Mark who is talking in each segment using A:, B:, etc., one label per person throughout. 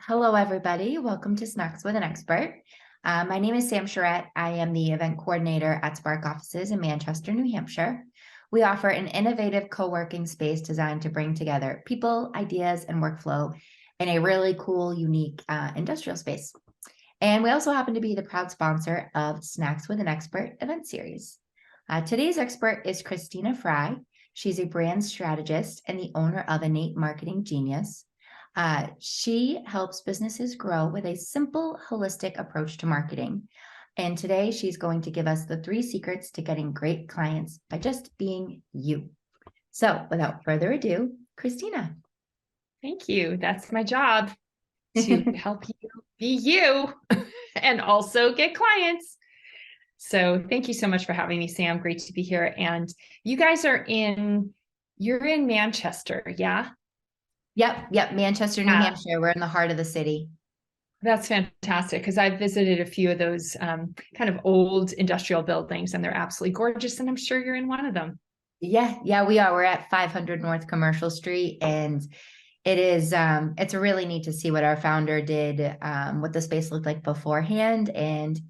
A: Hello, everybody. Welcome to Snacks with an Expert. My name is Sam Charette. I am the event coordinator at Spark offices in Manchester, New Hampshire. We offer an innovative co-working space designed to bring together people, ideas, and workflow in a really cool, unique industrial space. And we also happen to be the proud sponsor of Snacks with an Expert event series. Today's expert is Christina Frei. She's a brand strategist and the owner of Innate Marketing Genius. She helps businesses grow with a simple, holistic approach to marketing. And today she's going to give us the 3 secrets to getting great clients by just being you. So without further ado, Christina.
B: Thank you. That's my job, to help you be you and also get clients. So thank you so much for having me, Sam. Great to be here. And you guys you're in Manchester, yeah?
A: Yep. Manchester, New Hampshire. We're in the heart of the city.
B: That's fantastic, because I've visited a few of those kind of old industrial buildings, and they're absolutely gorgeous. And I'm sure you're in one of them.
A: Yeah, we are. We're at 500 North Commercial Street, and it is, it's really neat to see what our founder did, what the space looked like beforehand. And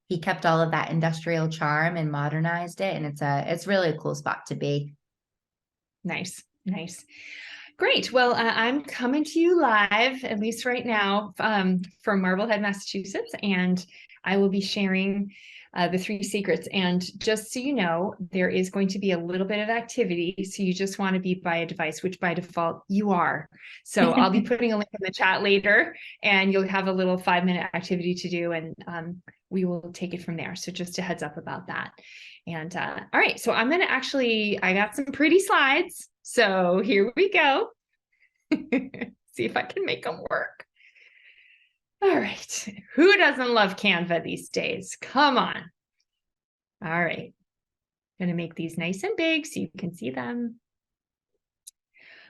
A: he kept all of that industrial charm and modernized it. And it's really a cool spot to be.
B: Nice. Great. Well, I'm coming to you live, at least right now, from Marblehead, Massachusetts, and I will be sharing the 3 secrets. And just so you know, there is going to be a little bit of activity. So you just want to be by a device, which by default you are. So I'll be putting a link in the chat later, and you'll have a little 5-minute activity to do, and we will take it from there. So just a heads up about that. And all right, so I'm going to I got some pretty slides. So here we go. See if I can make them work. All right. Who doesn't love Canva these days? Come on. All right. I'm going to make these nice and big so you can see them.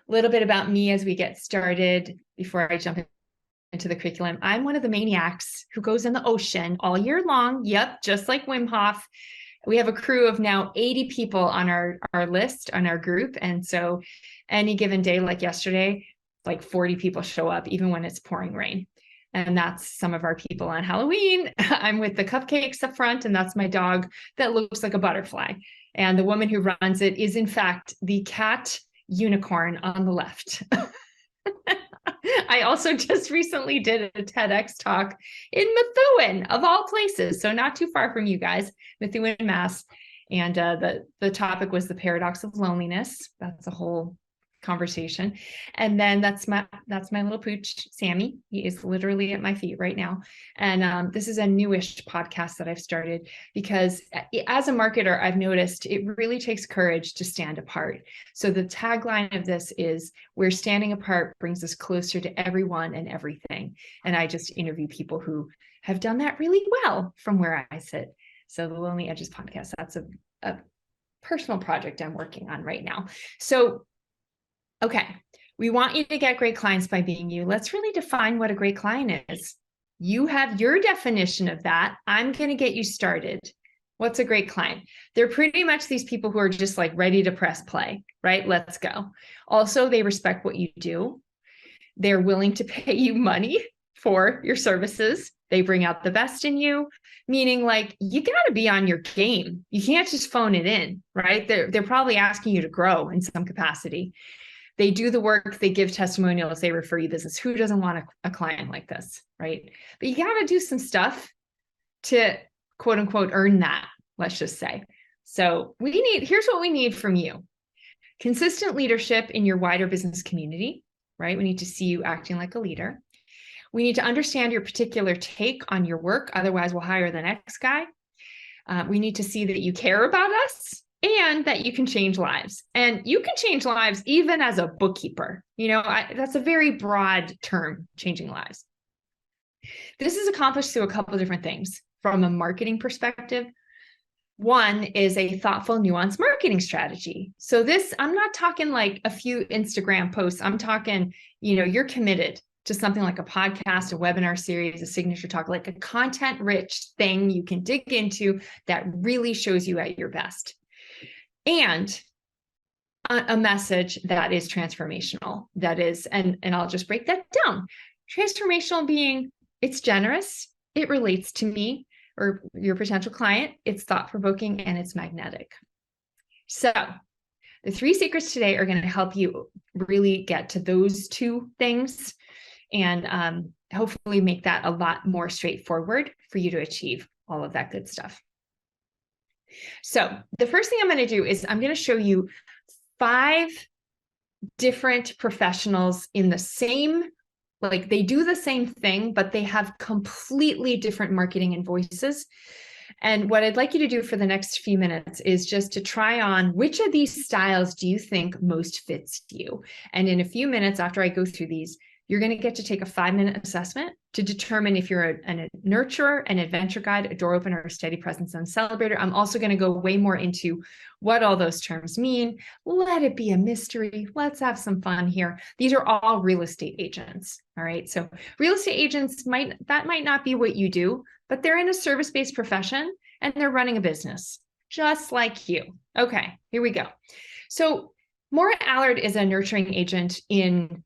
B: A little bit about me as we get started before I jump into the curriculum. I'm one of the maniacs who goes in the ocean all year long. Yep, just like Wim Hof. We have a crew of now 80 people on our list, on our group. And so any given day, like yesterday, like 40 people show up, even when it's pouring rain. And that's some of our people on Halloween. I'm with the cupcakes up front, and that's my dog that looks like a butterfly. And the woman who runs it is, in fact, the cat unicorn on the left. I also just recently did a TEDx talk in Methuen, of all places, so not too far from you guys, Methuen, Mass. And the topic was the paradox of loneliness. That's a whole conversation. And then that's my little pooch, Sammy. He is literally at my feet right now. And this is a newish podcast that I've started, because as a marketer, I've noticed it really takes courage to stand apart. So the tagline of this is, where standing apart brings us closer to everyone and everything. And I just interview people who have done that really well from where I sit. So the Lonely Edges podcast, that's a personal project I'm working on right now. So okay, we want you to get great clients by being you. Let's really define what a great client is. You have your definition of that. I'm going to get you started. What's a great client? They're pretty much these people who are just like ready to press play, right? Let's go. Also, they respect what you do. They're willing to pay you money for your services. They bring out the best in you, meaning like you got to be on your game. You can't just phone it in, right? They're probably asking you to grow in some capacity. They do the work, they give testimonials, they refer you business. Who doesn't want a client like this, right? But you got to do some stuff to quote unquote earn that, let's just say. So here's what we need from you. Consistent leadership in your wider business community, right? We need to see you acting like a leader. We need to understand your particular take on your work. Otherwise, we'll hire the next guy. We need to see that you care about us, and that you can change lives. And you can change lives even as a bookkeeper. That's a very broad term, changing lives. This is accomplished through a couple of different things. From a marketing perspective, one is a thoughtful, nuanced marketing strategy. So this, I'm not talking like a few Instagram posts. I'm talking, you're committed to something like a podcast, a webinar series, a signature talk, like a content-rich thing you can dig into that really shows you at your best. And a message that is transformational, that is, and I'll just break that down. Transformational being, it's generous, it relates to me or your potential client, it's thought-provoking, and it's magnetic. So the 3 secrets today are going to help you really get to those 2 things and hopefully make that a lot more straightforward for you to achieve all of that good stuff. So the first thing I'm going to do is I'm going to show you 5 different professionals in the same, like they do the same thing, but they have completely different marketing and voices. And what I'd like you to do for the next few minutes is just to try on which of these styles do you think most fits you. And in a few minutes after I go through these, you're going to get to take a 5-minute assessment to determine if you're a nurturer, an adventure guide, a door opener, a steady presence, and celebrator. I'm also going to go way more into what all those terms mean. Let it be a mystery. Let's have some fun here. These are all real estate agents. All right. So real estate agents might not be what you do, but they're in a service-based profession and they're running a business just like you. Okay, here we go. So Maura Allard is a nurturing agent in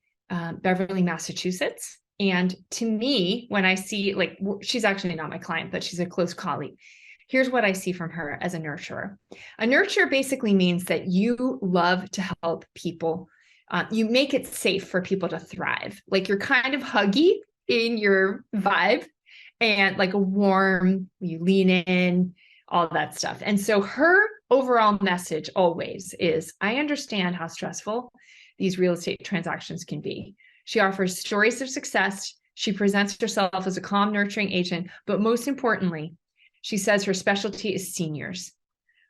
B: Beverly, Massachusetts. And to me, when I see, like, she's actually not my client, but she's a close colleague. Here's what I see from her as a nurturer. A nurturer basically means that you love to help people. You make it safe for people to thrive. Like you're kind of huggy in your vibe and like a warm, you lean in, all that stuff. And so her overall message always is, I understand how stressful these real estate transactions can be. She offers stories of success. She presents herself as a calm, nurturing agent, but most importantly, she says her specialty is seniors,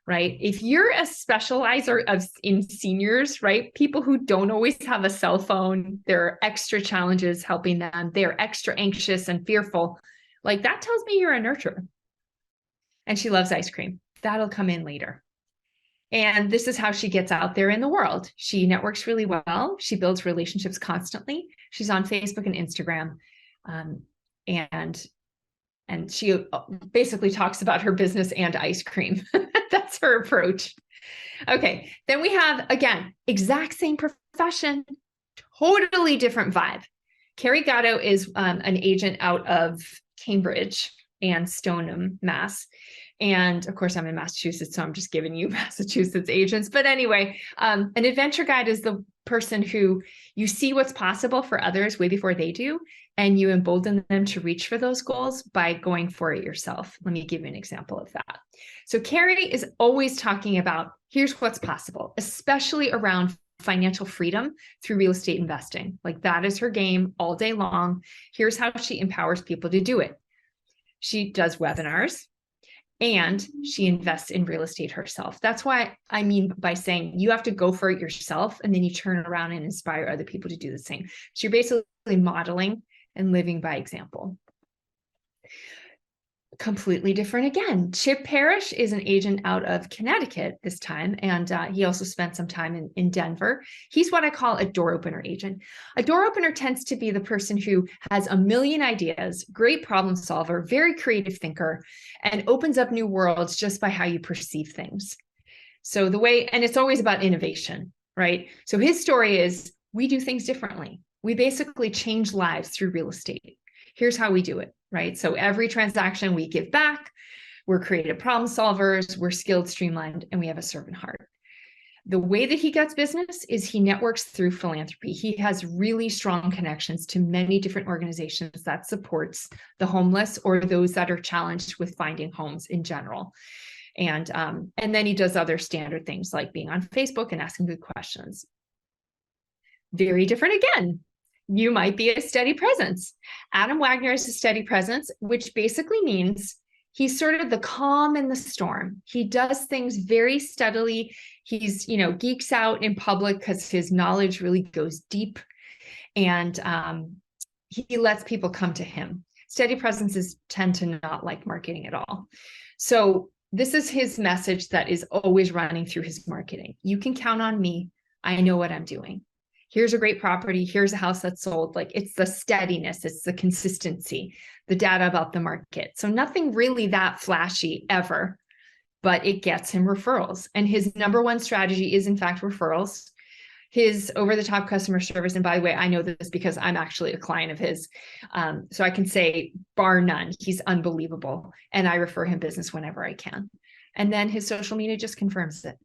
B: right? If you're a specializer in seniors, right? People who don't always have a cell phone, there are extra challenges helping them. They're extra anxious and fearful. Like that tells me you're a nurturer. And she loves ice cream. That'll come in later. And this is how she gets out there in the world. She networks really well. She builds relationships constantly. She's on Facebook and Instagram. And she basically talks about her business and ice cream. That's her approach. Okay. Then we have, again, exact same profession, totally different vibe. Carrie Gatto is an agent out of Cambridge and Stoneham, Mass. And of course, I'm in Massachusetts, so I'm just giving you Massachusetts agents. But anyway, an adventure guide is the person who you see what's possible for others way before they do, and you embolden them to reach for those goals by going for it yourself. Let me give you an example of that. So Carrie is always talking about, here's what's possible, especially around financial freedom through real estate investing. Like that is her game all day long. Here's how she empowers people to do it. She does webinars. And she invests in real estate herself. That's why I mean by saying you have to go for it yourself and then you turn around and inspire other people to do the same. So you're basically modeling and living by example. Completely different again. Chip Parrish is an agent out of Connecticut this time, and he also spent some time in Denver. He's what I call a door opener agent. A door opener tends to be the person who has a million ideas, great problem solver, very creative thinker, and opens up new worlds just by how you perceive things. So the way, and it's always about innovation, right? So his story is, we do things differently. We basically change lives through real estate. Here's how we do it, right? So every transaction we give back, we're creative problem solvers, we're skilled, streamlined, and we have a servant heart. The way that he gets business is he networks through philanthropy. He has really strong connections to many different organizations that supports the homeless or those that are challenged with finding homes in general. And then he does other standard things like being on Facebook and asking good questions. Very different again. You might be a steady presence. Adam Wagner is a steady presence, which basically means he's sort of the calm in the storm. He does things very steadily. He's, geeks out in public because his knowledge really goes deep, and he lets people come to him. Steady presences tend to not like marketing at all. So this is his message that is always running through his marketing. You can count on me. I know what I'm doing. Here's a great property. Here's a house that's sold. Like it's the steadiness, it's the consistency, the data about the market. So nothing really that flashy ever, but it gets him referrals. And his number one strategy is in fact referrals. his over-the-top customer service, and by the way, I know this because I'm actually a client of his. So I can say, bar none, he's unbelievable. And I refer him business whenever I can. And then his social media just confirms it.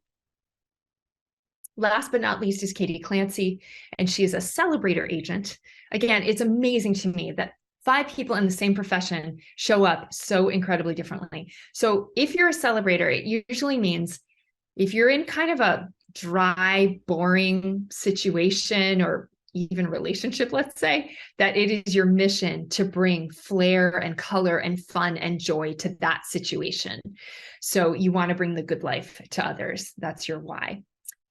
B: Last but not least is Katie Clancy, and she is a celebrator agent. Again, it's amazing to me that 5 people in the same profession show up so incredibly differently. So if you're a celebrator, it usually means if you're in kind of a dry, boring situation or even relationship, let's say, that it is your mission to bring flair and color and fun and joy to that situation. So you want to bring the good life to others. That's your why.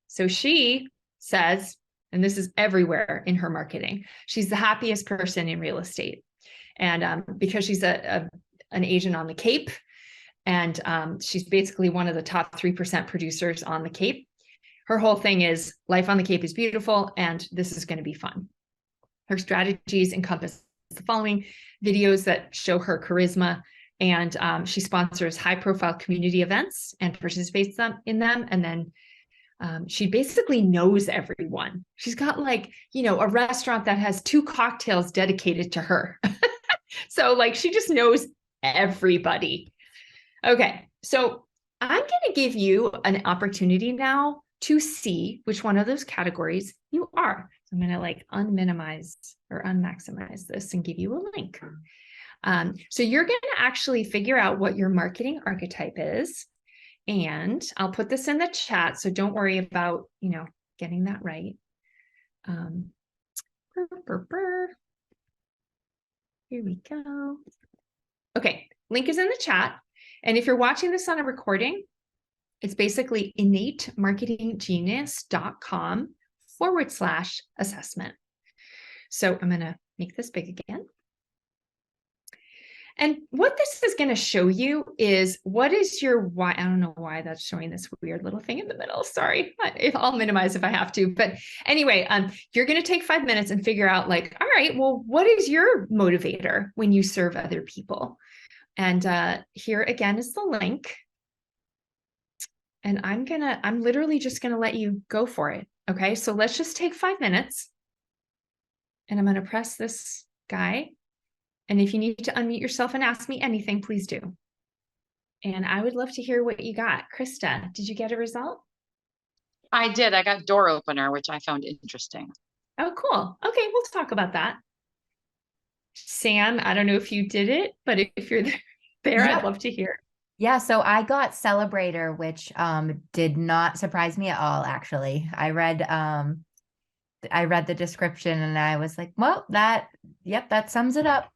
B: So she says, and this is everywhere in her marketing, she's the happiest person in real estate. And because she's an agent on the Cape, and she's basically one of the top 3% producers on the Cape, her whole thing is life on the Cape is beautiful, and this is going to be fun. Her strategies encompass the following: videos that show her charisma, and she sponsors high-profile community events and participates in them. And then she basically knows everyone. She's got like, a restaurant that has 2 cocktails dedicated to her. So like, she just knows everybody. Okay, so I'm going to give you an opportunity now to see which one of those categories you are. So I'm going to like unminimize or unmaximize this and give you a link. So you're going to actually figure out what your marketing archetype is. And I'll put this in the chat, so don't worry about, getting that right. Here we go. Okay, link is in the chat. And if you're watching this on a recording, it's basically innatemarketinggenius.com/assessment. So I'm going to make this big again. And what this is going to show you is what is your why. I don't know why that's showing this weird little thing in the middle. Sorry, I'll minimize if I have to. But anyway, you're going to take 5 minutes and figure out like, all right, well, what is your motivator when you serve other people? And here again is the link. And I'm literally just going to let you go for it. Okay, so let's just take 5 minutes. And I'm going to press this guy. And if you need to unmute yourself and ask me anything, please do. And I would love to hear what you got. Krista, did you get a result?
C: I did. I got door opener, which I found interesting.
B: Oh, cool. Okay, we'll talk about that. Sam, I don't know if you did it, but if you're there,
A: Yep.
B: I'd love to hear.
A: Yeah, so I got celebrator, which did not surprise me at all, actually. I read the description and I was like, well, that sums it up.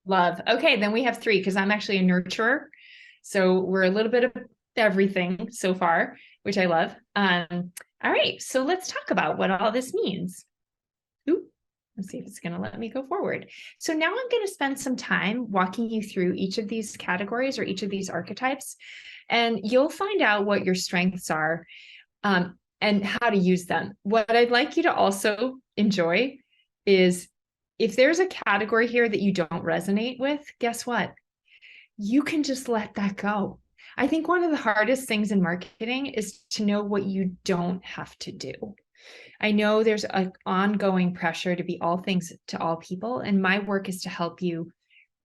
B: Love. Okay, then we have 3 because I'm actually a nurturer. So we're a little bit of everything so far, which I love. All right, so let's talk about what all this means. Ooh, let's see if it's going to let me go forward. So now I'm going to spend some time walking you through each of these categories or each of these archetypes, and you'll find out what your strengths are and how to use them. What I'd like you to also enjoy is if there's a category here that you don't resonate with, guess what? You can just let that go. I think one of the hardest things in marketing is to know what you don't have to do. I know there's an ongoing pressure to be all things to all people, and my work is to help you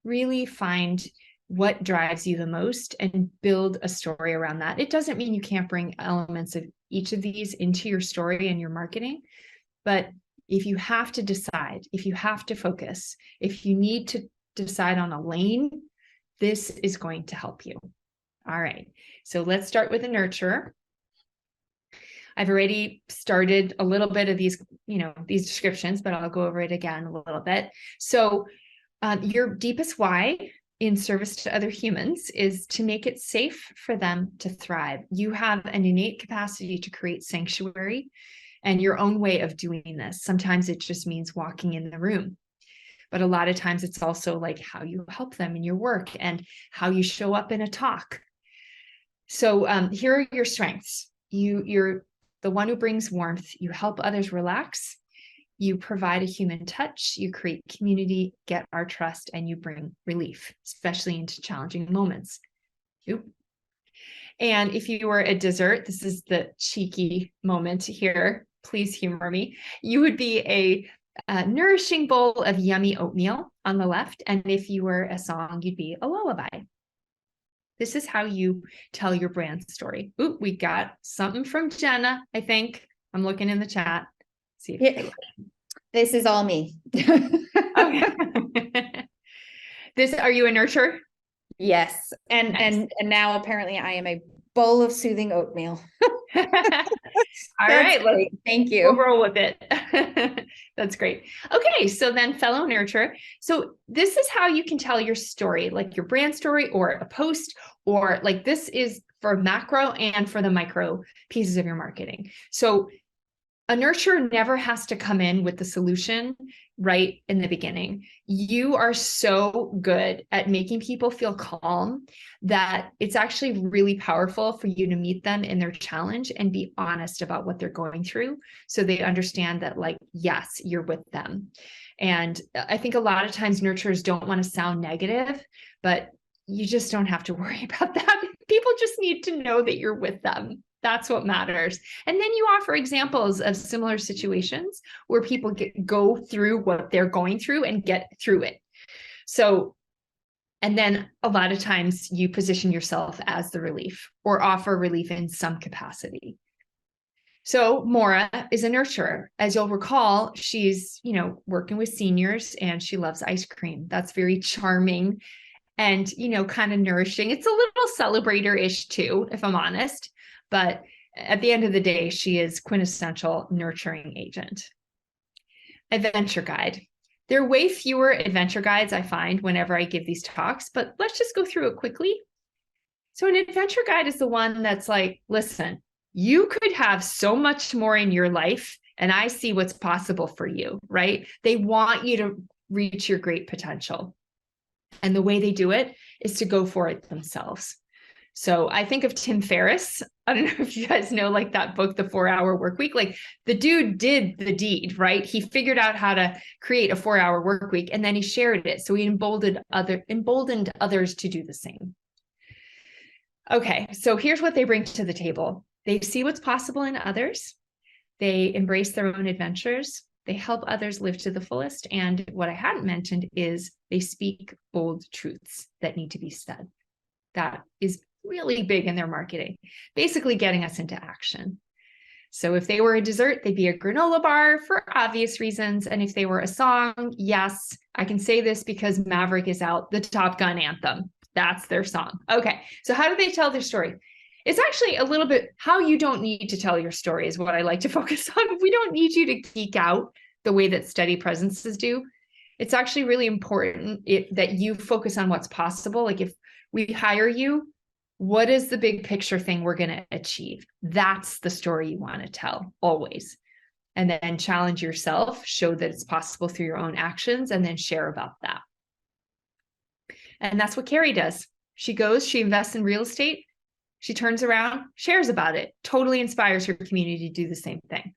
B: really find what drives you the most and build a story around that. It doesn't mean you can't bring elements of each of these into your story and your marketing, but if you have to decide, if you have to focus, if you need to decide on a lane, this is going to help you. All right, so let's start with a nurturer. I've already started a little bit of these, these descriptions, but I'll go over it again a little bit. So your deepest why in service to other humans is to make it safe for them to thrive. You have an innate capacity to create sanctuary and your own way of doing this. Sometimes it just means walking in the room, but a lot of times it's also like how you help them in your work and how you show up in a talk. So here are your strengths. You're the one who brings warmth. You help others relax. You provide a human touch. You create community, get our trust, and you bring relief, especially into challenging moments. Oop. And if you were a dessert, this is the cheeky moment here. please humor me. You would be a nourishing bowl of yummy oatmeal on the left. And if you were a song, you'd be a lullaby. This is how you tell your brand story. Ooh, we got something from Jenna, I think. I'm looking in the chat. See if
A: This is all me.
B: okay. Are you a nurturer?
A: Yes. And
B: Nice.
A: and now apparently I am a bowl of soothing oatmeal.
B: All right,
A: thank
B: we'll
A: you.
B: roll with it. That's great. Okay, so then fellow nurturer. So this is how you can tell your story, like your brand story or a post, or like this is for macro and for the micro pieces of your marketing. So a nurturer never has to come in with the solution right in the beginning. You are so good at making people feel calm that it's actually really powerful for you to meet them in their challenge and be honest about what they're going through, so they understand that, like, yes, you're with them. And I think a lot of times nurturers don't want to sound negative, but you just don't have to worry about that. People just need to know that you're with them. That's what matters. And then you offer examples of similar situations where people go through what they're going through and get through it. So, and then a lot of times you position yourself as the relief or offer relief in some capacity. So Maura is a nurturer. As you'll recall, she's, working with seniors and she loves ice cream. That's very charming and, kind of nourishing. It's a little celebrator-ish too, if I'm honest. But at the end of the day, she is quintessential nurturing agent. Adventure guide. There are way fewer adventure guides I find whenever I give these talks, but let's just go through it quickly. So an adventure guide is the one that's like, listen, you could have so much more in your life, and I see what's possible for you, right? They want you to reach your great potential. And the way they do it is to go for it themselves. So I think of Tim Ferriss. I don't know if you guys know, like, that book, The 4-Hour Workweek. Like, the dude did the deed, right? He figured out how to create a 4-hour work week, and then he shared it. So he emboldened others to do the same. Okay, so here's what they bring to the table. They see what's possible in others. They embrace their own adventures. They help others live to the fullest. And what I hadn't mentioned is they speak bold truths that need to be said. That is really big in their marketing, basically getting us into action. So if they were a dessert, they'd be a granola bar for obvious reasons. And if they were a song, yes, I can say this because Maverick is out, the Top Gun anthem. That's their song. Okay, so how do they tell their story? It's actually a little bit how you don't need to tell your story is what I like to focus on. We don't need you to geek out the way that steady presences do. It's actually really important that you focus on what's possible. Like, if we hire you, what is the big picture thing we're going to achieve? That's the story you want to tell always. And then challenge yourself, show that it's possible through your own actions, and then share about that. And that's what Carrie does. She invests in real estate. She turns around, shares about it, totally inspires her community to do the same thing.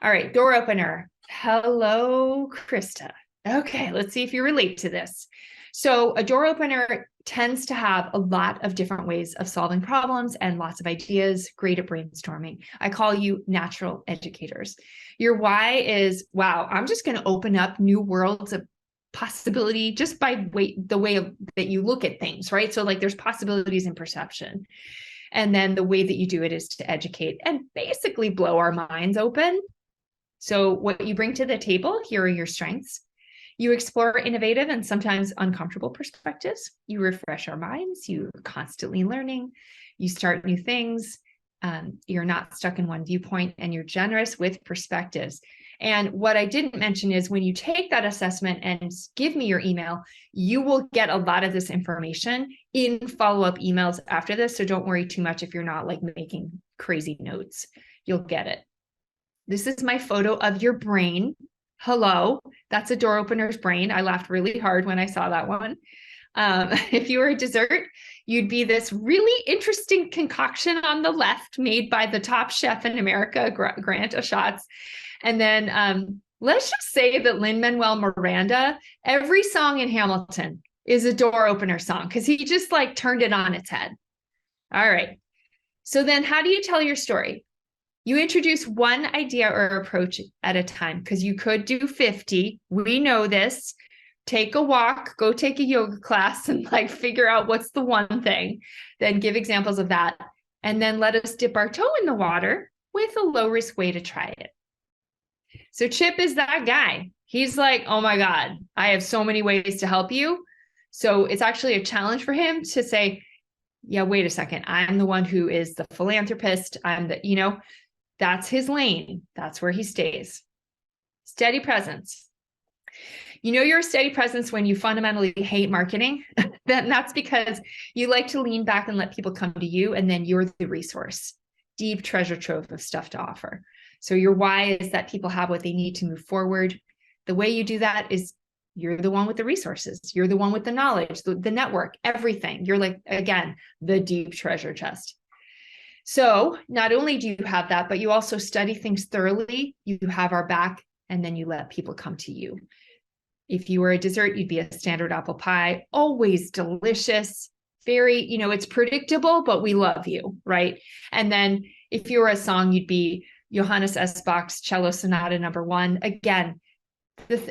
B: All right, door opener. Hello, Krista. Okay, let's see if you relate to this. So a door opener tends to have a lot of different ways of solving problems and lots of ideas, great at brainstorming. I call you natural educators. Your why is, wow, I'm just going to open up new worlds of possibility just by the way that you look at things, right? So, like, there's possibilities in perception. And then the way that you do it is to educate and basically blow our minds open. So what you bring to the table, here are your strengths. You explore innovative and sometimes uncomfortable perspectives. You refresh our minds. You're constantly learning. You start new things. You're not stuck in one viewpoint, and you're generous with perspectives. And what I didn't mention is when you take that assessment and give me your email, you will get a lot of this information in follow-up emails after this. So don't worry too much if you're not, like, making crazy notes. You'll get it. This is my photo of your brain. Hello, that's a door opener's brain. I laughed really hard when I saw that one. If you were a dessert, you'd be this really interesting concoction on the left made by the top chef in America, Grant O'Shatz. And then let's just say that Lin-Manuel Miranda, every song in Hamilton is a door opener song because he just, like, turned it on its head. All right. So then how do you tell your story? You introduce one idea or approach at a time, because you could do 50. We know this. Take a walk, go take a yoga class, and like figure out what's the one thing. Then give examples of that. And then let us dip our toe in the water with a low risk way to try it. So Chip is that guy. He's like, oh my God, I have so many ways to help you. So it's actually a challenge for him to say, yeah, wait a second. I'm the one who is the philanthropist. I'm the, that's his lane. That's where he stays. Steady presence. You're a steady presence when you fundamentally hate marketing. That's because you like to lean back and let people come to you, and then you're the resource. Deep treasure trove of stuff to offer. So your why is that people have what they need to move forward. The way you do that is you're the one with the resources. You're the one with the knowledge, the network, everything. You're like, again, the deep treasure chest. So not only do you have that, but you also study things thoroughly. You have our back, and then you let people come to you. If you were a dessert, you'd be a standard apple pie, always delicious, very, it's predictable, but we love you, right? And then if you were a song, you'd be Johannes S. Bach's Cello Sonata No. 1. Again,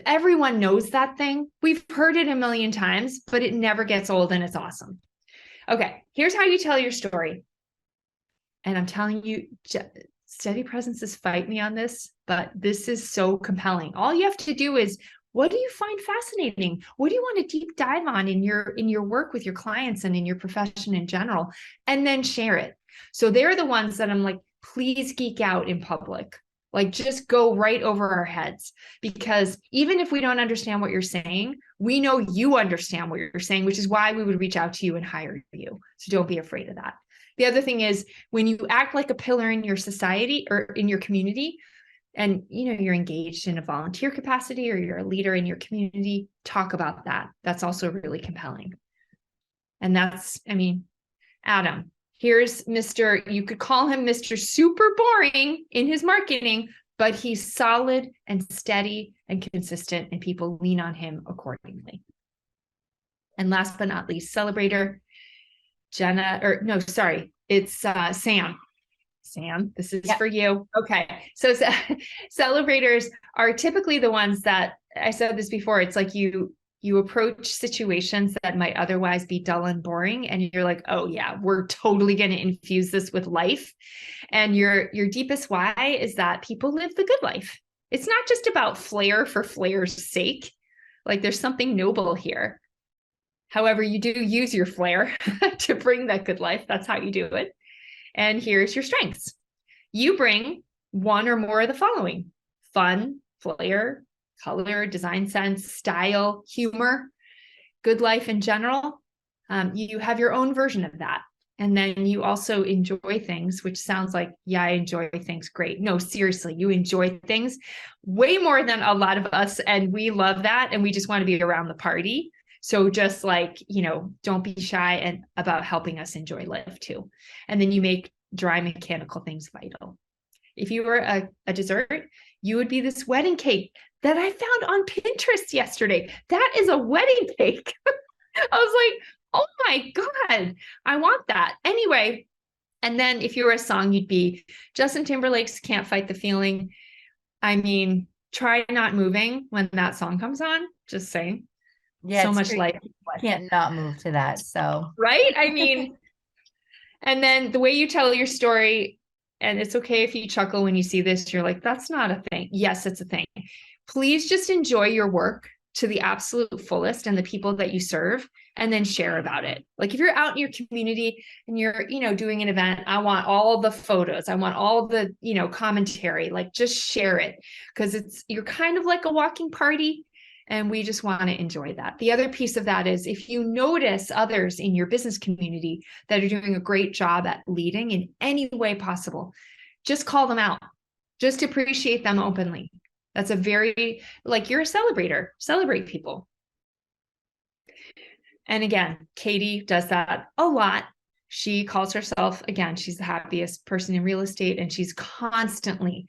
B: everyone knows that thing. We've heard it a million times, but it never gets old, and it's awesome. Okay, here's how you tell your story. And I'm telling you, steady presences fight me on this, but this is so compelling. All you have to do is, what do you find fascinating? What do you want to deep dive on in your work with your clients and in your profession in general? And then share it. So they're the ones that I'm like, please geek out in public. Like, just go right over our heads, because even if we don't understand what you're saying, we know you understand what you're saying, which is why we would reach out to you and hire you. So don't be afraid of that. The other thing is, when you act like a pillar in your society or in your community, and you're engaged in a volunteer capacity, or you're a leader in your community, talk about that. That's also really compelling. And that's, Adam, here's Mr., you could call him Mr. Super Boring in his marketing, but he's solid and steady and consistent, and people lean on him accordingly. And last but not least, celebrator, it's Sam. Sam, this is for you. Okay. So celebrators are typically the ones that, I said this before, it's like you approach situations that might otherwise be dull and boring, and you're like, oh yeah, we're totally going to infuse this with life. And your deepest why is that people live the good life. It's not just about flair for flair's sake. Like, there's something noble here. However, you do use your flair to bring that good life. That's how you do it. And here's your strengths. You bring one or more of the following: fun, flair, color, design sense, style, humor, good life in general. You have your own version of that. And then you also enjoy things, which sounds like, yeah, I enjoy things. Great. No, seriously, you enjoy things way more than a lot of us. And we love that. And we just want to be around the party. So just like, don't be shy about helping us enjoy life too. And then you make dry mechanical things vital. If you were a dessert, you would be this wedding cake that I found on Pinterest yesterday. That is a wedding cake. I was like, oh my God, I want that. Anyway, and then if you were a song, you'd be Justin Timberlake's Can't Fight the Feeling. Try not moving when that song comes on. Just saying.
A: Yeah,
B: so much life.
A: Can't not move to that. So
B: right. And then the way you tell your story, and it's okay if you chuckle when you see this, you're like, that's not a thing. Yes, it's a thing. Please just enjoy your work to the absolute fullest and the people that you serve, and then share about it. Like, if you're out in your community and you're, doing an event, I want all the photos. I want all the, commentary, like, just share it, because you're kind of like a walking party. And we just want to enjoy that. The other piece of that is, if you notice others in your business community that are doing a great job at leading in any way possible, just call them out. Just appreciate them openly. That's you're a celebrator. Celebrate people. And again, Katie does that a lot. She calls herself, again, she's the happiest person in real estate, and she's constantly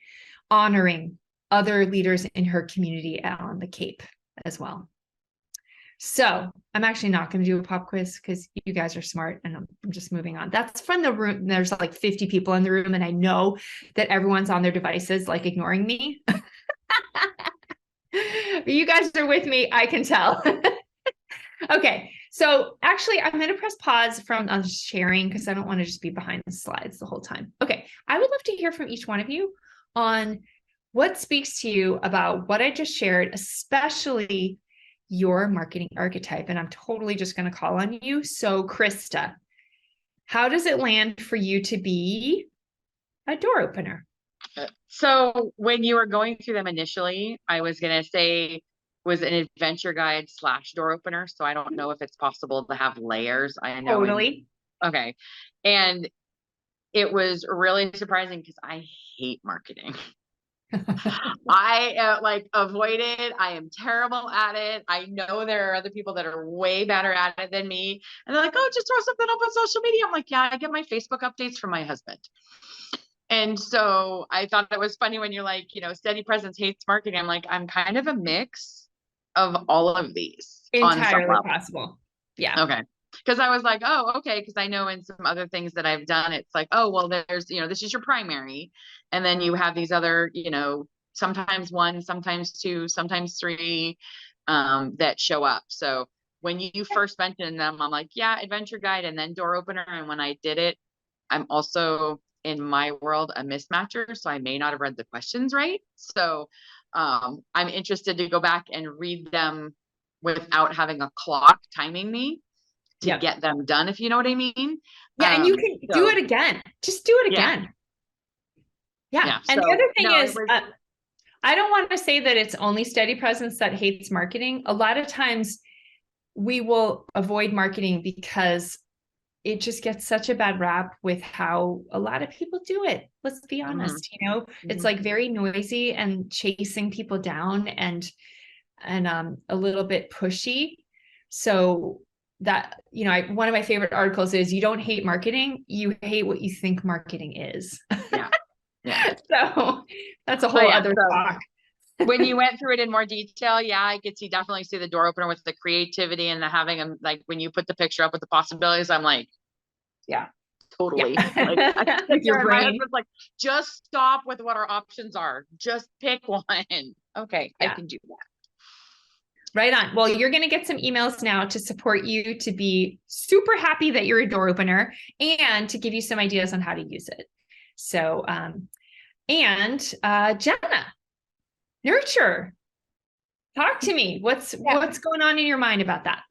B: honoring other leaders in her community on the Cape as well. So I'm actually not going to do a pop quiz because you guys are smart and I'm just moving on. That's from the room. There's like 50 people in the room and I know that everyone's on their devices, like ignoring me. You guys are with me. I can tell. Okay. So actually I'm going to press pause from sharing because I don't want to just be behind the slides the whole time. Okay. I would love to hear from each one of you on what speaks to you about what I just shared, especially your marketing archetype. And I'm totally just going to call on you. So Krista, how does it land for you to be a door opener?
C: So when you were going through them initially, I was going to say was an adventure guide / door opener. So I don't know if it's possible to have layers. I know.
B: Totally.
C: Okay. And it was really surprising because I hate marketing. I like avoid it. I am terrible at it. I know there are other people that are way better at it than me. And they're like, oh, just throw something up on social media. I'm like, yeah, I get my Facebook updates from my husband. And so I thought it was funny when you're like, steady presence hates marketing. I'm like, I'm kind of a mix of all of these.
B: Entirely possible. Yeah.
C: Okay. Because I was like, oh, okay. Because I know in some other things that I've done, it's like, oh, well, there's, this is your primary. And then you have these other, sometimes one, sometimes two, sometimes three that show up. So when you first mentioned them, I'm like, yeah, adventure guide and then door opener. And when I did it, I'm also in my world a mismatcher. So I may not have read the questions right. So I'm interested to go back and read them without having a clock timing me to get them done, if you know what I mean.
B: Yeah, and you can do it again. Just do it again. Yeah. And the other thing is, I don't want to say that it's only steady presence that hates marketing. A lot of times we will avoid marketing because it just gets such a bad rap with how a lot of people do it. Let's be honest, it's like very noisy and chasing people down and a little bit pushy. So that, one of my favorite articles is you don't hate marketing, you hate what you think marketing is. Yeah. So that's a whole other talk.
C: When you went through it in more detail, I could definitely see the door opener with the creativity and the having them, like when you put the picture up with the possibilities, I'm like, yeah, totally. Like,
B: your brain.
C: My husband's like, just stop with what our options are. Just pick one. Okay, I can do that.
B: Right on. Well, you're going to get some emails now to support you to be super happy that you're a door opener and to give you some ideas on how to use it. So, Jenna, nurture. Talk to me. What's going on in your mind about that?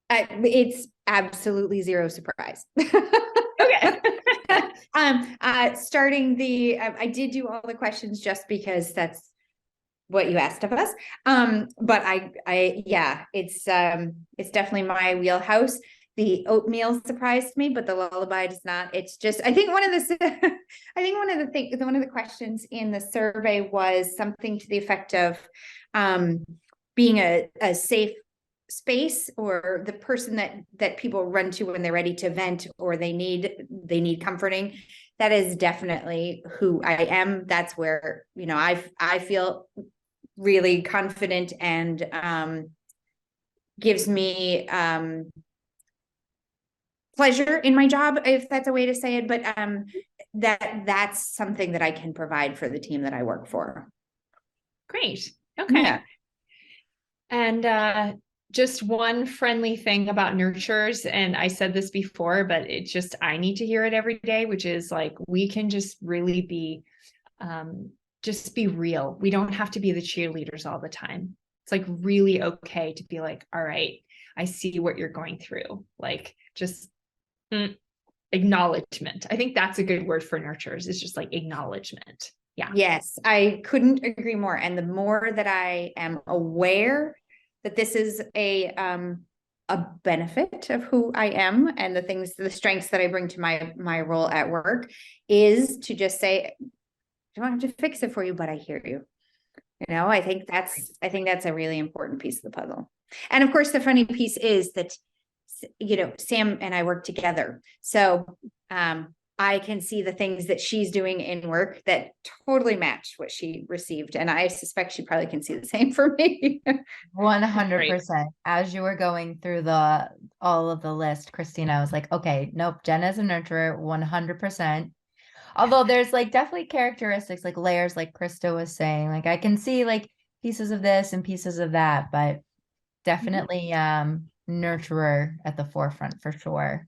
A: It's absolutely zero surprise.
B: Okay.
A: Starting I did do all the questions just because that's what you asked of us. But it's definitely my wheelhouse. The oatmeal surprised me, but the lullaby does not. It's just, I think one of the questions in the survey was something to the effect of being a safe space, or the person that people run to when they're ready to vent or they need comforting. That is definitely who I am. That's where, I feel really confident and gives me pleasure in my job, if that's a way to say it. But that's something that I can provide for the team that I work for.
B: Great. Okay. Yeah. And just one friendly thing about nurturers, and I said this before, but I need to hear it every day, which is like, we can just really be, just be real. We don't have to be the cheerleaders all the time. It's like really okay to be like, all right, I see what you're going through. Like just acknowledgement. I think that's a good word for nurturers. It's just like acknowledgement. Yeah.
A: Yes, I couldn't agree more. And the more that I am aware that this is a benefit of who I am and the strengths that I bring to my role at work, is to just say, I don't have to fix it for you, but I hear you. I think that's a really important piece of the puzzle. And of course, the funny piece is that, Sam and I work together. So
D: I can see the things that she's doing in work that totally match what she received. And I suspect she probably can see the same for me.
A: 100%. As you were going through all of the list, Christina, I was like, okay, nope, Jenna's a nurturer, 100%. Although there's like definitely characteristics, like layers, like Krista was saying, like I can see like pieces of this and pieces of that, but definitely nurturer at the forefront for sure.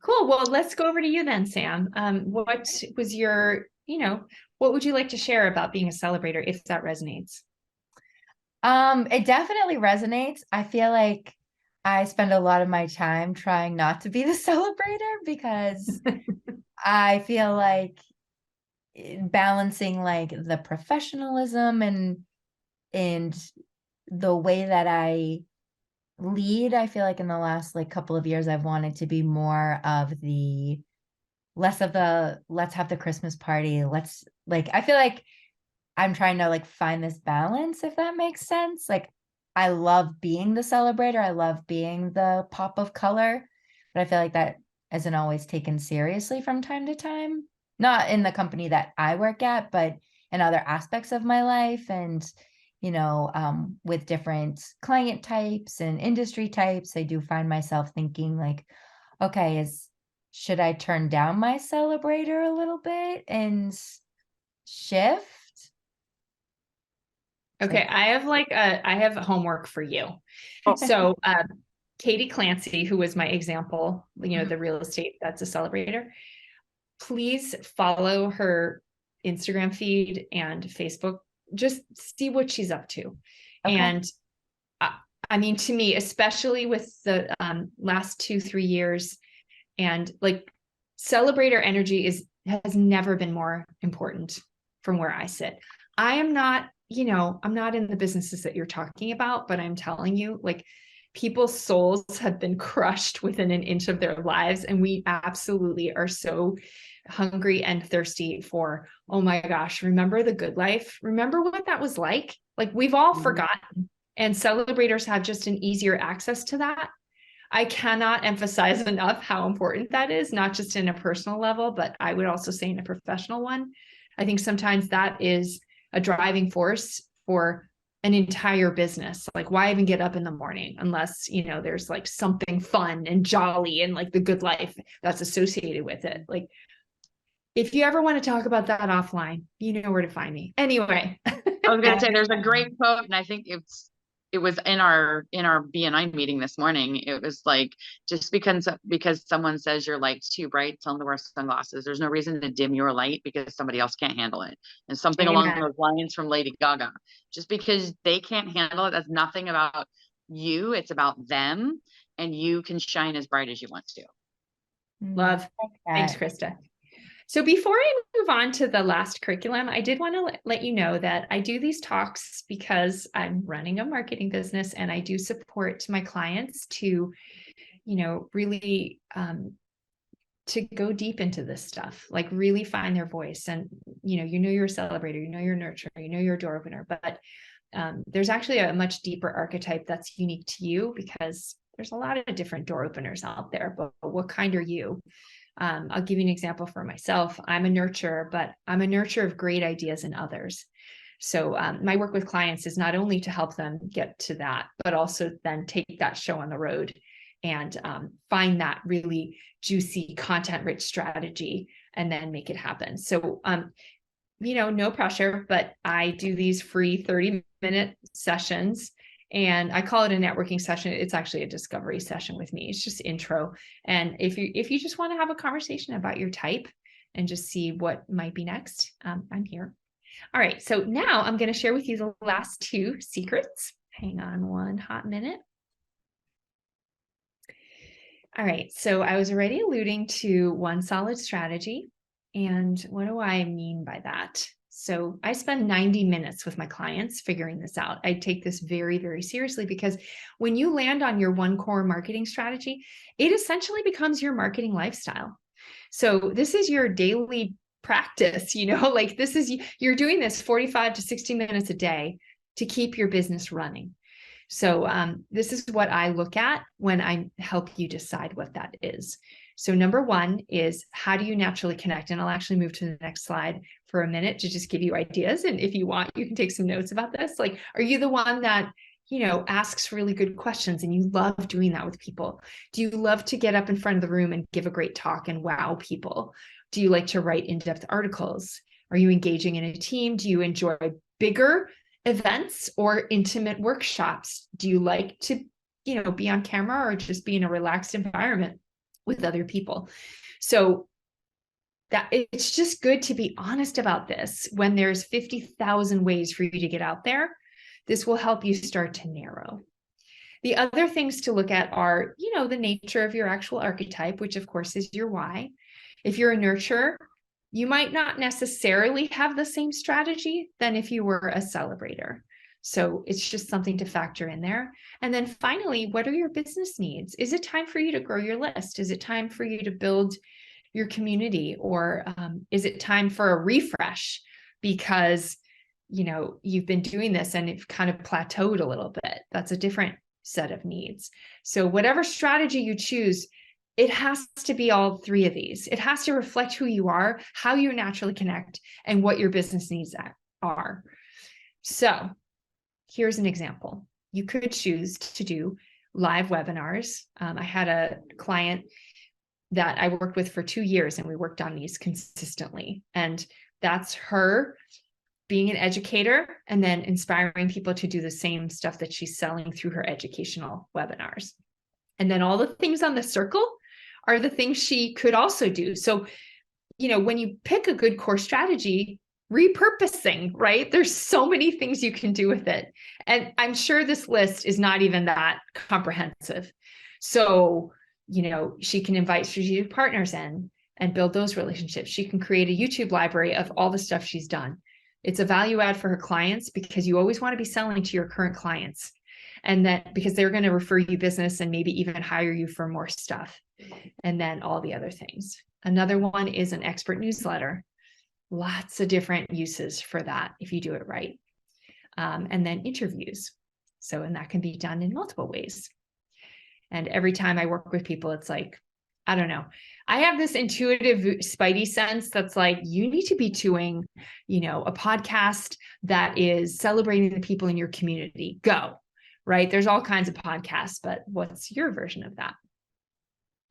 B: Cool. Well, let's go over to you then, Sam. What was your, what would you like to share about being a celebrator if that resonates?
A: It definitely resonates. I feel like I spend a lot of my time trying not to be the celebrator because I feel like balancing like the professionalism and the way that I lead, I feel like in the last like couple of years I've wanted to be more of the less of the let's have the Christmas party. Let's like I feel like I'm trying to like find this balance, if that makes sense. Like I love being the celebrator. I love being the pop of color, but I feel like that isn't always taken seriously from time to time. Not in the company that I work at, but in other aspects of my life and with different client types and industry types, I do find myself thinking like, okay, should I turn down my celebrator a little bit and shift?
B: Okay, I have homework for you. So Katie Clancy, who was my example, the real estate, that's a celebrator. Please follow her Instagram feed and Facebook. Just see what she's up to. Okay. And I mean, to me, especially with the last 2-3 years, and like celebrator energy has never been more important from where I sit. I am not, I'm not in the businesses that you're talking about, but I'm telling you, like people's souls have been crushed within an inch of their lives. And we absolutely are so hungry and thirsty for, oh my gosh, remember the good life? Remember what that was like? Like we've all forgotten, and celebrators have just an easier access to that. I cannot emphasize enough how important that is, not just in a personal level, but I would also say in a professional one. I think sometimes that is a driving force for an entire business. Like why even get up in the morning unless, there's like something fun and jolly and like the good life that's associated with it. Like if you ever want to talk about that offline, you know where to find me. Anyway.
C: I was going to say there's a great quote, and I think it was in our BNI meeting this morning. It was like, just because someone says your light's too bright, tell them to wear sunglasses. There's no reason to dim your light because somebody else can't handle it. And something along those lines from Lady Gaga. Just because they can't handle it, that's nothing about you. It's about them, and you can shine as bright as you want to.
B: Love. Thanks, Krista. So before I move on to the last curriculum, I did want to let you know that I do these talks because I'm running a marketing business, and I do support my clients to, really to go deep into this stuff, like really find their voice. And, you're a celebrator, you're a nurturer, you're a door opener, but there's actually a much deeper archetype that's unique to you, because there's a lot of different door openers out there, but what kind are you? I'll give you an example for myself. I'm a nurturer, but I'm a nurturer of great ideas in others. So my work with clients is not only to help them get to that, but also then take that show on the road and find that really juicy, content-rich strategy and then make it happen. So, no pressure, but I do these free 30-minute sessions. And I call it a networking session. It's actually a discovery session with me. It's just intro. And if you just want to have a conversation about your type and just see what might be next, I'm here. All right. So now I'm going to share with you the last 2 secrets. Hang on one hot minute. All right. So I was already alluding to one solid strategy. And what do I mean by that? So I spend 90 minutes with my clients figuring this out. I take this very, very seriously, because when you land on your one core marketing strategy, it essentially becomes your marketing lifestyle. So this is your daily practice, like you're doing this 45 to 60 minutes a day to keep your business running. So this is what I look at when I help you decide what that is. So number one is, how do you naturally connect? And I'll actually move to the next slide for a minute to just give you ideas. And if you want, you can take some notes about this. Like, are you the one that, asks really good questions and you love doing that with people? Do you love to get up in front of the room and give a great talk and wow people? Do you like to write in-depth articles? Are you engaging in a team? Do you enjoy bigger events or intimate workshops? Do you like to, be on camera or just be in a relaxed environment with other people? So that it's just good to be honest about this. When there's 50,000 ways for you to get out there, this will help you start to narrow. The other things to look at are, the nature of your actual archetype, which of course is your why. If you're a nurturer, you might not necessarily have the same strategy than if you were a celebrator. So it's just something to factor in there. And then finally, what are your business needs? Is it time for you to grow your list? Is it time for you to build your community? Or is it time for a refresh because, you've been doing this and it's kind of plateaued a little bit? That's a different set of needs. So whatever strategy you choose, it has to be all three of these. It has to reflect who you are, how you naturally connect, and what your business needs are. So here's an example. You could choose to do live webinars. I had a client that I worked with for 2 years, and we worked on these consistently. And that's her being an educator and then inspiring people to do the same stuff that she's selling through her educational webinars. And then all the things on the circle are the things she could also do. So, when you pick a good core strategy, repurposing, right? There's so many things you can do with it. And I'm sure this list is not even that comprehensive. So, she can invite strategic partners in and build those relationships. She can create a YouTube library of all the stuff she's done. It's a value add for her clients, because you always want to be selling to your current clients, and that because they're going to refer you business and maybe even hire you for more stuff. And then all the other things. Another one is an expert newsletter. Lots of different uses for that if you do it right. And then interviews. And that can be done in multiple ways. And every time I work with people, it's like, I don't know. I have this intuitive spidey sense that's like, you need to be doing, a podcast that is celebrating the people in your community. Go, right? There's all kinds of podcasts, but what's your version of that?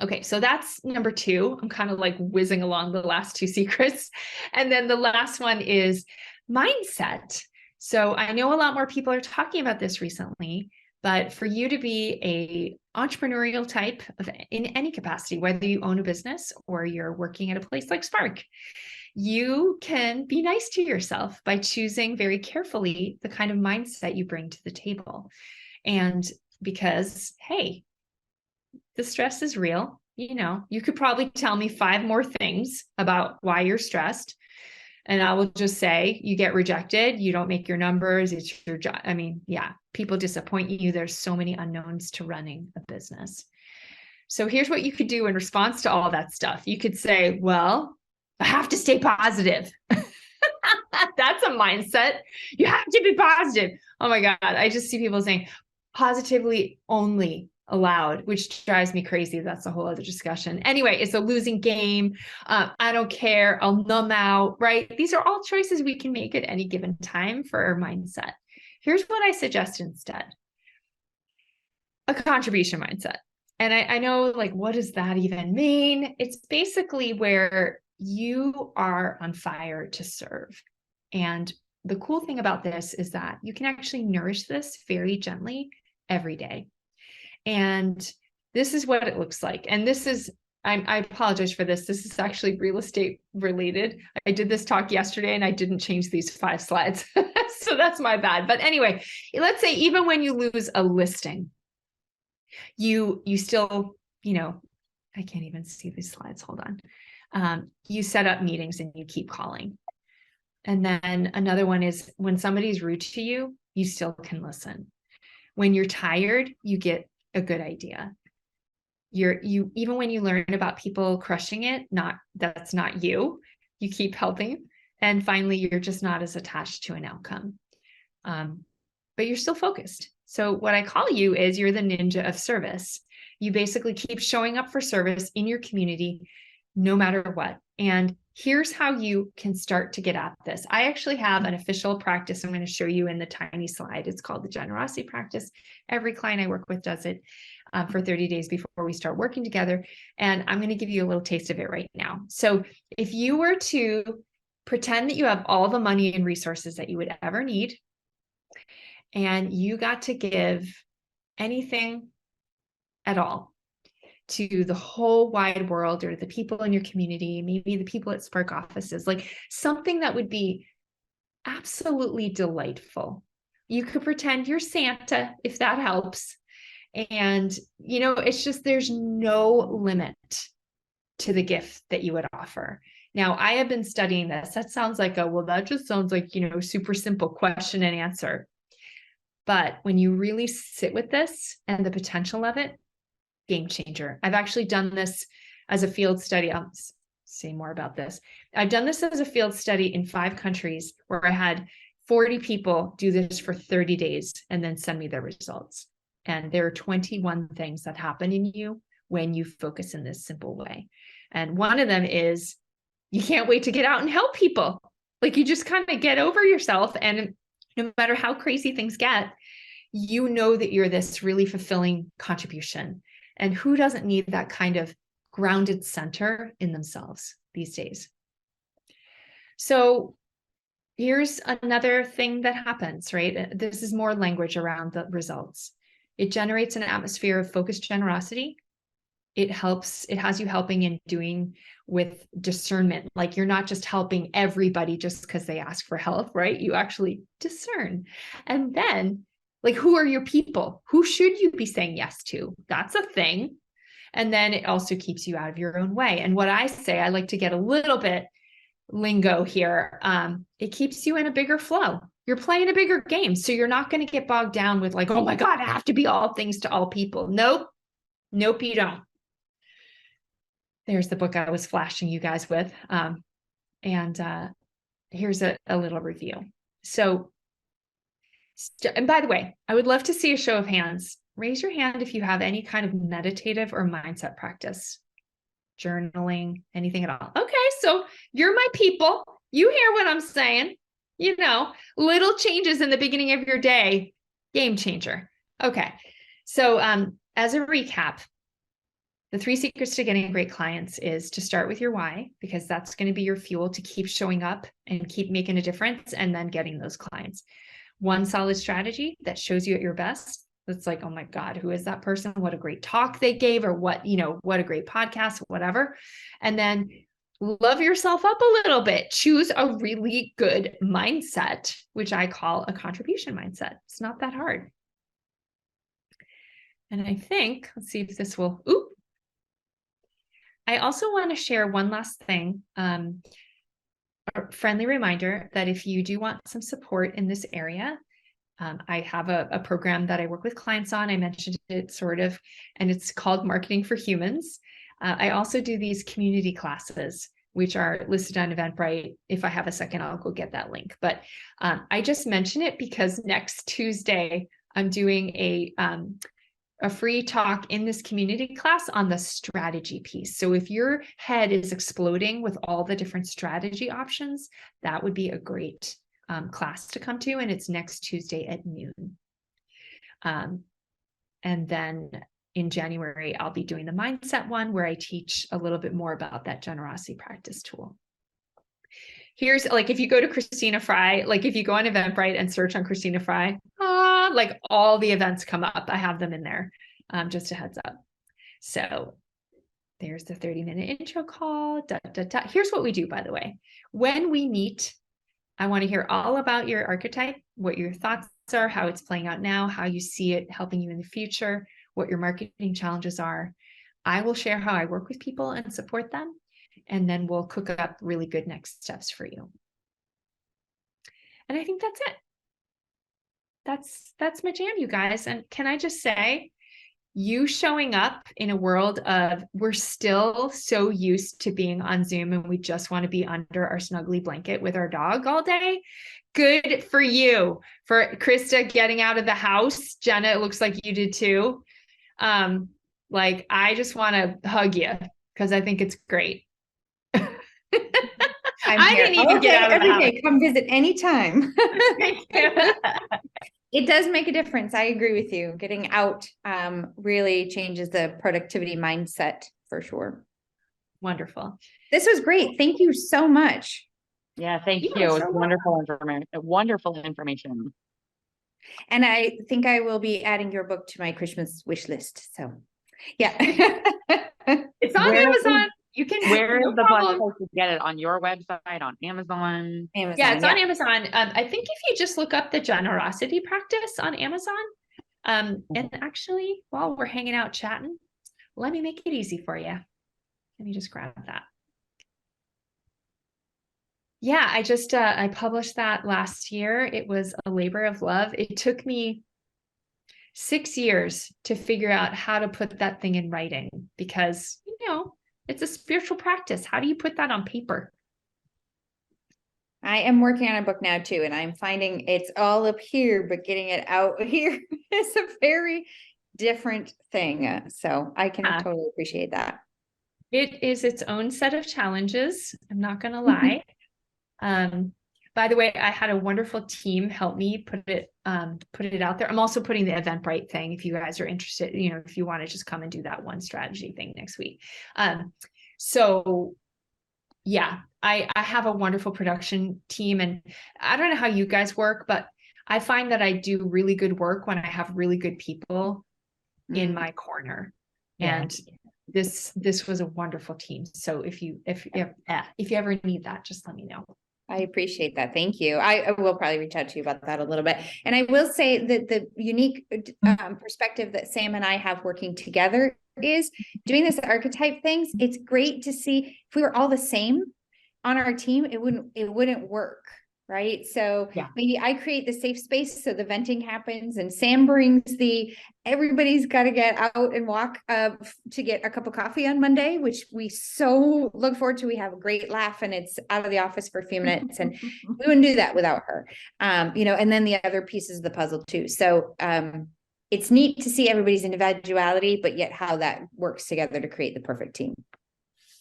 B: Okay, so that's number 2. I'm kind of like whizzing along the last 2 secrets. And then the last one is mindset. So I know a lot more people are talking about this recently, but for you to be a entrepreneurial type in any capacity, whether you own a business or you're working at a place like Spark, you can be nice to yourself by choosing very carefully the kind of mindset you bring to the table. And because, hey, the stress is real. You could probably tell me 5 more things about why you're stressed. And I will just say, you get rejected, you don't make your numbers, it's your job. I mean, yeah, people disappoint you. There's so many unknowns to running a business. So here's what you could do in response to all that stuff. You could say, well, I have to stay positive. That's a mindset. You have to be positive. Oh my God. I just see people saying positively only allowed, which drives me crazy. That's a whole other discussion. Anyway, it's a losing game. I don't care. I'll numb out, right? These are all choices we can make at any given time for our mindset. Here's what I suggest instead. A contribution mindset. And I know, like, what does that even mean? It's basically where you are on fire to serve. And the cool thing about this is that you can actually nourish this very gently every day. And this is what it looks like. And this is, I apologize for this. This is actually real estate related. I did this talk yesterday and I didn't change these 5 slides. So that's my bad. But anyway, let's say even when you lose a listing, you still, I can't even see these slides. Hold on. You set up meetings and you keep calling. And then another one is when somebody's rude to you, you still can listen. When you're tired, you get a good idea. You even when you learn about people crushing it, that's not you. You keep helping. And finally, you're just not as attached to an outcome. But you're still focused. So what I call you is you're the ninja of service. You basically keep showing up for service in your community, no matter what. And here's how you can start to get at this. I actually have an official practice I'm going to show you in the tiny slide. It's called the generosity practice. Every client I work with does it for 30 days before we start working together. And I'm going to give you a little taste of it right now. So if you were to pretend that you have all the money and resources that you would ever need, and you got to give anything at all to the whole wide world or the people in your community, maybe the people at Spark offices, like something that would be absolutely delightful. You could pretend you're Santa, if that helps. And, it's just, there's no limit to the gift that you would offer. Now, I have been studying this. That sounds like that just sounds like, super simple question and answer. But when you really sit with this and the potential of it, game changer. I've actually done this as a field study. I'll say more about this. I've done this as a field study in 5 countries where I had 40 people do this for 30 days and then send me their results. And there are 21 things that happen in you when you focus in this simple way. And one of them is you can't wait to get out and help people. Like you just kind of get over yourself. And no matter how crazy things get, you know that you're this really fulfilling contribution. And who doesn't need that kind of grounded center in themselves these days? So here's another thing that happens, right? This is more language around the results. It generates an atmosphere of focused generosity. It has you helping and doing with discernment. Like you're not just helping everybody just because they ask for help, right? You actually discern. And then, like, who are your people? Who should you be saying yes to? That's a thing. And then it also keeps you out of your own way. And what I say, I like to get a little bit lingo here. It keeps you in a bigger flow. You're playing a bigger game. So you're not going to get bogged down with like, oh my God, I have to be all things to all people. Nope, you don't. There's the book I was flashing you guys with. Here's a little review. So, and by the way, I would love to see a show of hands. Raise your hand if you have any kind of meditative or mindset practice, journaling, anything at all. Okay, so you're my people. You hear what I'm saying. Little changes in the beginning of your day, game changer. Okay, so as a recap, the 3 secrets to getting great clients is to start with your why, because that's going to be your fuel to keep showing up and keep making a difference and then getting those clients. 1 solid strategy that shows you at your best. That's like, oh my God, who is that person? What a great talk they gave, or what a great podcast, whatever. And then love yourself up a little bit. Choose a really good mindset, which I call a contribution mindset. It's not that hard. And I think, let's see if this will, I also want to share one last thing. A friendly reminder that if you do want some support in this area, I have a program that I work with clients on. I mentioned it sort of, and it's called Marketing for Humans. I also do these community classes, which are listed on Eventbrite. If I have a second, I'll go get that link. But I just mention it because next Tuesday, I'm doing a free talk in this community class on the strategy piece. So if your head is exploding with all the different strategy options, that would be a great class to come to. And it's next Tuesday at noon. And then in January, I'll be doing the mindset one where I teach a little bit more about that generosity practice tool. Here's like, if you go to Christina Frei, like if you go on Eventbrite and search on Christina Frei, like all the events come up. I have them in there, just a heads up. So there's the 30-minute intro call. Here's what we do, by the way. When we meet, I want to hear all about your archetype, what your thoughts are, how it's playing out now, how you see it helping you in the future, what your marketing challenges are. I will share how I work with people and support them, and then we'll cook up really good next steps for you. And I think that's it. That's my jam, you guys. And can I just say, you showing up in a world of, we're still so used to being on Zoom and we just want to be under our snuggly blanket with our dog all day. Good for you. For Krista getting out of the house. Jenna, it looks like you did too. Like, I just want to hug you because I think it's great. I didn't even get out of the house.
D: Day. Come visit anytime.
B: Thank you.
D: It does make a difference. I agree with you. Getting out really changes the productivity mindset for sure.
B: Wonderful.
D: This was great. Thank you so much.
C: Yeah, thank
B: You
C: you.
B: are
C: It's
B: so
C: wonderful information.
D: And I think I will be adding your book to my Christmas wish list. So yeah.
B: It's on Amazon. You can,
C: where is
B: no
C: the
B: problem.
C: best place to get it? On your website, on Amazon?
B: Yeah, it's on Amazon. I think if you just look up the generosity practice on Amazon, and actually, while we're hanging out chatting, let me make it easy for you. Let me just grab that. Yeah, I published that last year. It was a labor of love. It took me 6 years to figure out how to put that thing in writing because, it's a spiritual practice. How do you put that on paper?
D: I am working on a book now too, and I'm finding it's all up here, but getting it out here is a very different thing. So I can totally appreciate that.
B: It is its own set of challenges. I'm not going to lie. By the way, I had a wonderful team help me put it out there. I'm also putting the Eventbrite thing. If you guys are interested, if you want to just come and do that one strategy thing next week. So yeah, I have a wonderful production team, and I don't know how you guys work, but I find that I do really good work when I have really good people in my corner. Yeah. And this was a wonderful team. So if you ever need that, just let me know.
D: I appreciate that. Thank you. I will probably reach out to you about that a little bit. And I will say that the unique perspective that Sam and I have working together is doing this archetype things. It's great to see if we were all the same on our team, it wouldn't work. Right. So maybe I create the safe space so the venting happens, and Sam brings everybody's got to get out and walk to get a cup of coffee on Monday, which we so look forward to. We have a great laugh and it's out of the office for a few minutes, and we wouldn't do that without her. And then the other pieces of the puzzle too. So it's neat to see everybody's individuality, but yet how that works together to create the perfect team.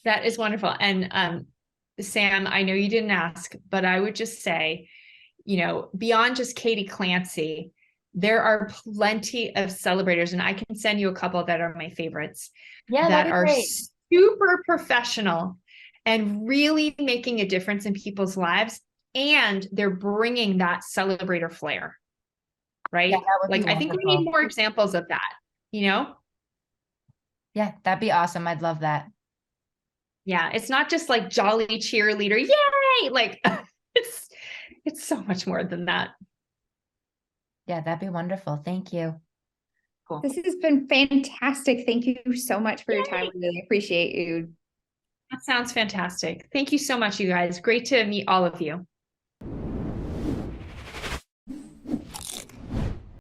B: That is wonderful. And Sam, I know you didn't ask, but I would just say, beyond just Katie Clancy, there are plenty of celebrators, and I can send you a couple that are my favorites that are super professional and really making a difference in people's lives. And they're bringing that celebrator flair, right? Yeah, I think we need more examples of that, Yeah,
A: that'd be awesome. I'd love that.
B: Yeah, it's not just like jolly cheerleader, yay! Like it's so much more than that.
A: Yeah, that'd be wonderful. Thank you.
B: Cool.
D: This has been fantastic. Thank you so much for your time. I really appreciate you.
B: That sounds fantastic. Thank you so much, you guys. Great to meet all of you.